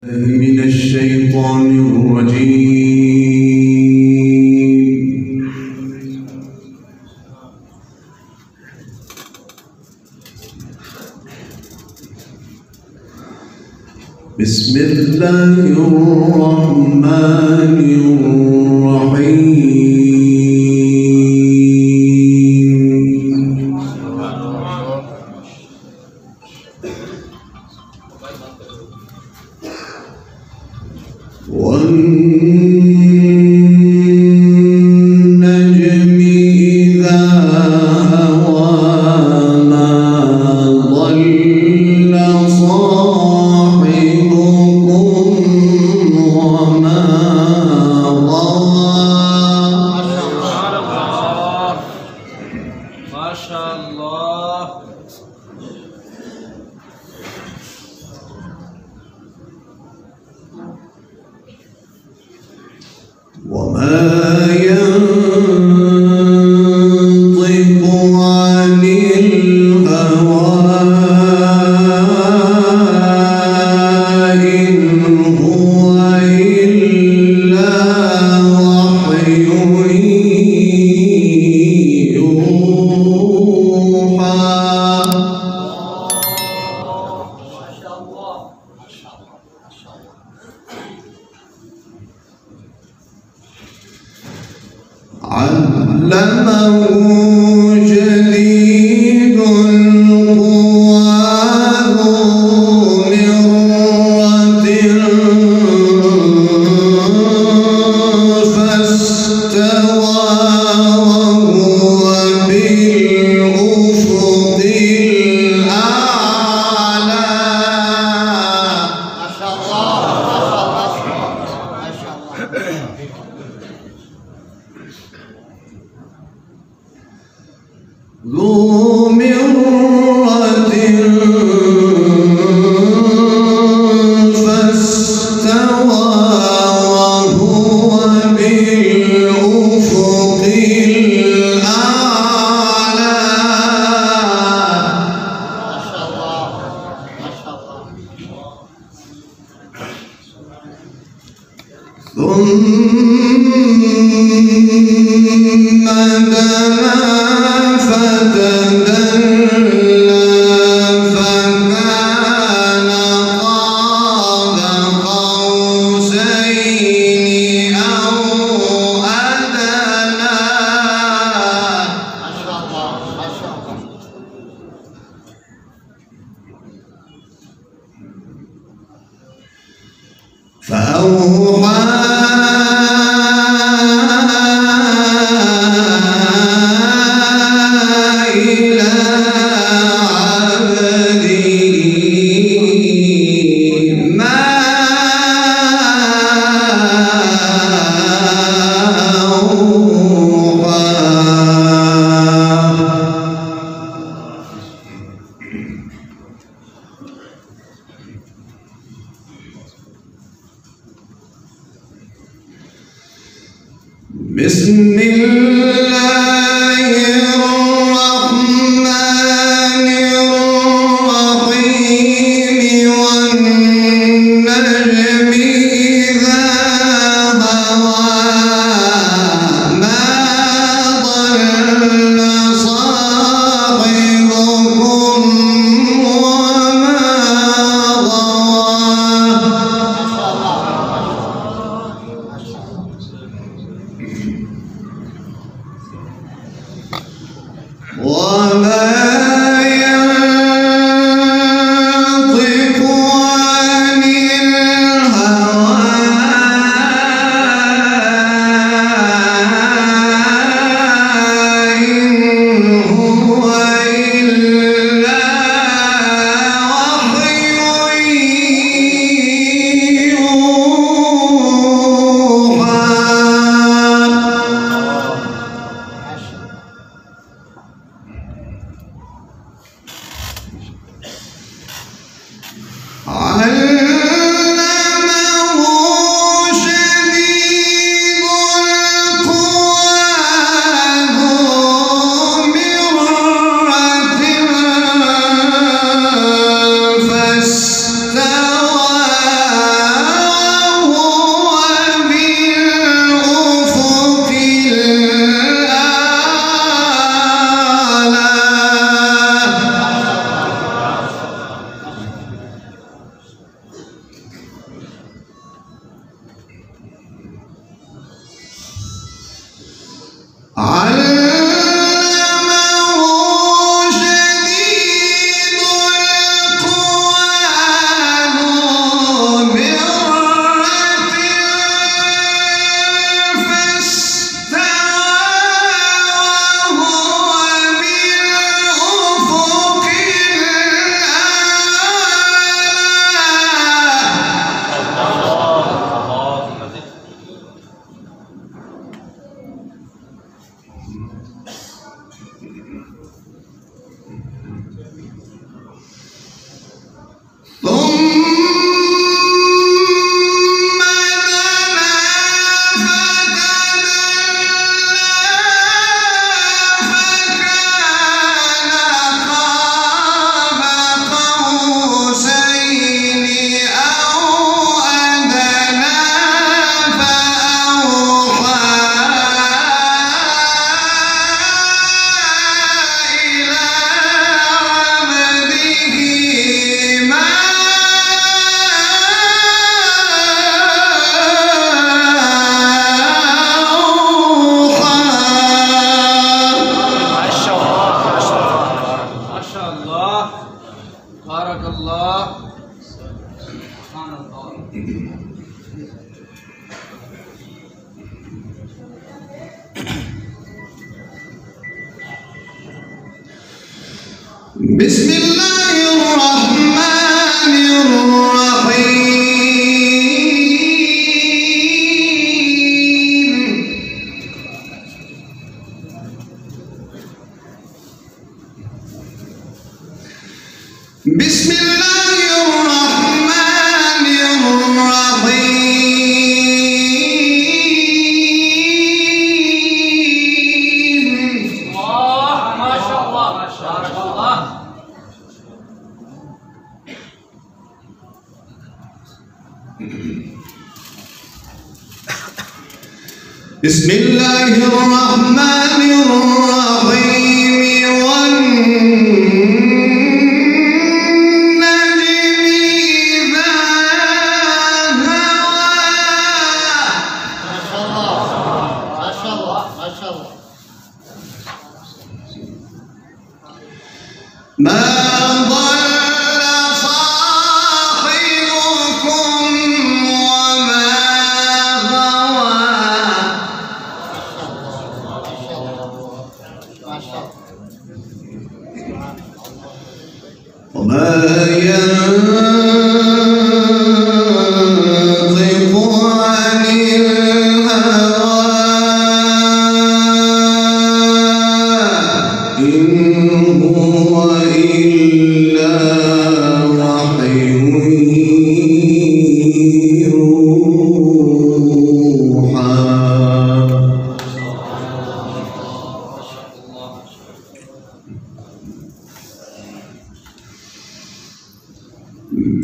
من الشيطان الرجيم. بسم الله الرحمن الرحيم. والنجم إذا هوى ما ضل صاحبكم وما غوى. ما شاء الله. وما ينطق عن الهوى إن هو إلا وحي يوحى. علمه شديد القوى ذو مرة فاستوى وهو بالأفق الأعلى. ما شاء الله. ما شاء الله. ذو مرة فاستوى وهو بالأفق الأعلى. ما شاء الله. ما شاء الله. ثم دنا فتدلى فكان قاب قوسين أو أدنى. ما شاء الله. ما شاء الله. فأوحى بسم الله الرحمن الرحيم. والنجم إذا هوى ما ضل صاحبكم وما غوى. بسم الله الرحمن الرحيم. بسم الله الرحمن الرحيم. الله ما شاء الله ما شاء الله. بسم الله الرحمن الرحيم. والنجم إذا هوى. ما شاء الله ما شاء الله ما شاء الله. ما ضل صاحبكم وما غوى. ما شاء الله. وما ينطق عن الهوى إن هو إلا وحي يوحى.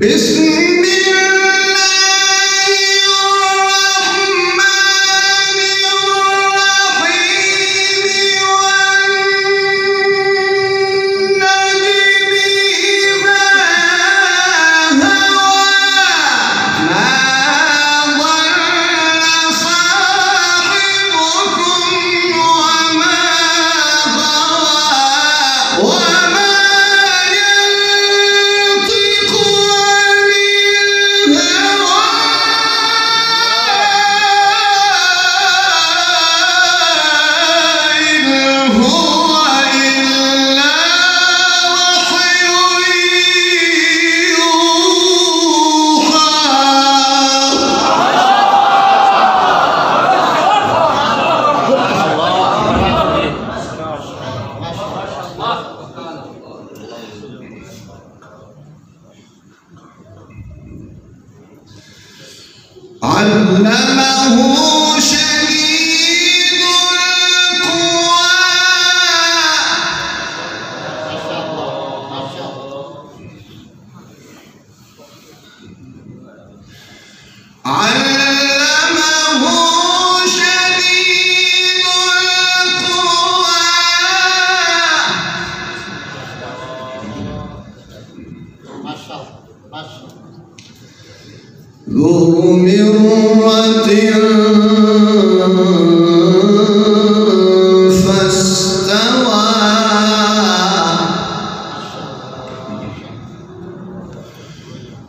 بسم الله الرحمن الرحيم. والنجم إذا هوى. ما ضل صاحبكم وما غوى. وما ينطق عن الهوى إن هو إلا وحي علمه شديد القوى. ما شاء الله ما شاء الله. علمه شديد القوى. ما شاء الله ما شاء الله. ذو مرة فاستوى.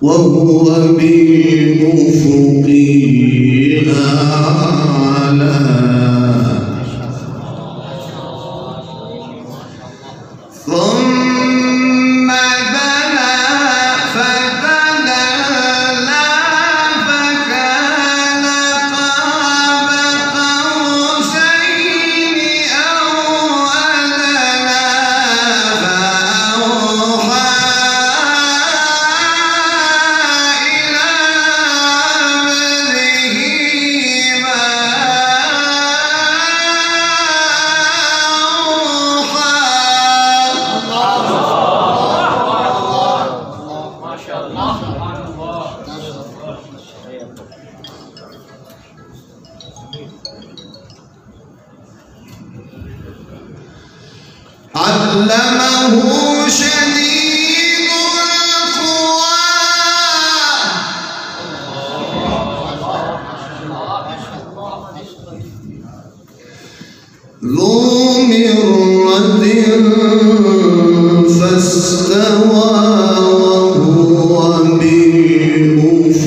وهو بالأفق الأعلى. ثم دنا فتدلى فكان قاب قوسين أو أدنى. فأوحى إلى عبده ما علمه شديد القوى ذو مرة فاستوى وهو بالأفق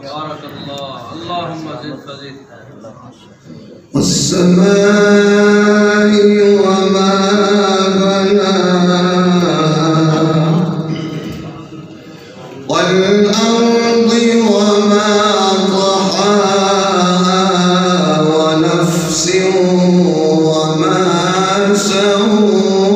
بارك الله. اللهم زد فزد. والسماء وما بناها والأرض وما طحاها ونفس وما سواها